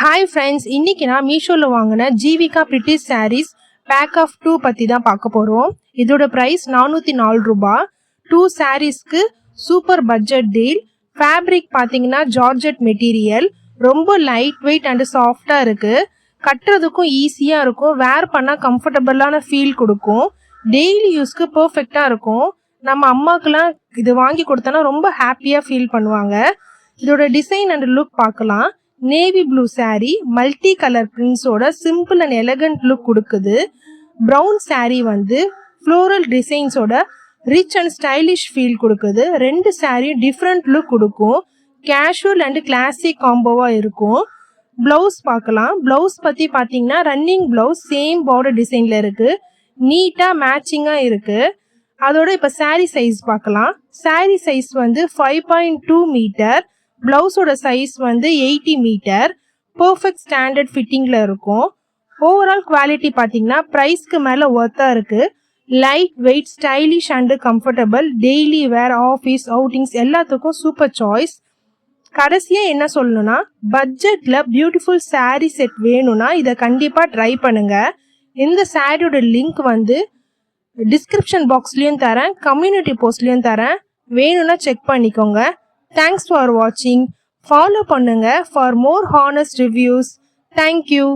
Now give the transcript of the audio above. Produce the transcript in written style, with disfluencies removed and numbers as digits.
Hi friends, இன்னைக்கு நான் மீஷோவில் வாங்கின Jeevika pretty sarees pack of 2 பற்றி தான் பார்க்க போகிறோம். இதோட ப்ரைஸ் 404 ரூபா. 2 சாரீஸ்க்கு சூப்பர் பட்ஜெட் டீல். ஃபேப்ரிக் பார்த்தீங்கன்னா ஜார்ஜெட் மெட்டீரியல், ரொம்ப லைட் வெயிட் அண்ட் சாஃப்டாக இருக்குது. கட்டுறதுக்கும் ஈஸியாக இருக்கும், வேர் பண்ணால் கம்ஃபர்டபுளான ஃபீல் கொடுக்கும். டெய்லி யூஸ்க்கு பர்ஃபெக்டாக இருக்கும். நம்ம அம்மாக்கெல்லாம் இது வாங்கி கொடுத்தோன்னா ரொம்ப ஹாப்பியாக ஃபீல் பண்ணுவாங்க. இதோட டிசைன் அண்ட் லுக் பார்க்கலாம். Navy blue saree multi colour பிரிண்ட்ஸோட சிம்பிள் அண்ட் எலகண்ட் லுக் கொடுக்குது. ப்ரௌன் saree வந்து ஃப்ளோரல் டிசைன்ஸோட ரிச் அண்ட் ஸ்டைலிஷ் ஃபீல் கொடுக்குது. ரெண்டு சாரியும் டிஃப்ரெண்ட் லுக் கொடுக்கும். கேஷுவல் அண்ட் கிளாசிக் காம்போவாக இருக்கும். ப்ளவுஸ் பார்க்கலாம். ப்ளவுஸ் பற்றி பார்த்தீங்கன்னா ரன்னிங் ப்ளவுஸ் சேம் பார்டர் டிசைனில் இருக்குது. நீட்டாக மேட்சிங்காக இருக்குது. அதோட இப்போ saree சைஸ் பார்க்கலாம். saree சைஸ் வந்து 5.2 மீட்டர். ப்ளவுஸோட சைஸ் வந்து 80 மீட்டர். பர்ஃபெக்ட் ஸ்டாண்டர்ட் ஃபிட்டிங்கில் இருக்கும். ஓவரால் குவாலிட்டி பார்த்தீங்கன்னா ப்ரைஸ்க்கு மேலே ஒர்த்தாக இருக்குது. Light weight, stylish and comfortable. Daily where, office outings எல்லாத்துக்கும் சூப்பர் சாய்ஸ். கடைசியாக என்ன சொல்லணும்னா, பட்ஜெட்டில் பியூட்டிஃபுல் saree செட் வேணும்னா இதை கண்டிப்பாக ட்ரை பண்ணுங்கள். இந்த சாரியோட லிங்க் வந்து டிஸ்கிரிப்ஷன் பாக்ஸ்லேயும் தரேன், கம்யூனிட்டி போஸ்ட்லேயும் தரேன். வேணும்னா செக் பண்ணிக்கோங்க. Thanks for watching. Follow பண்ணுங்க for more honest reviews. Thank you.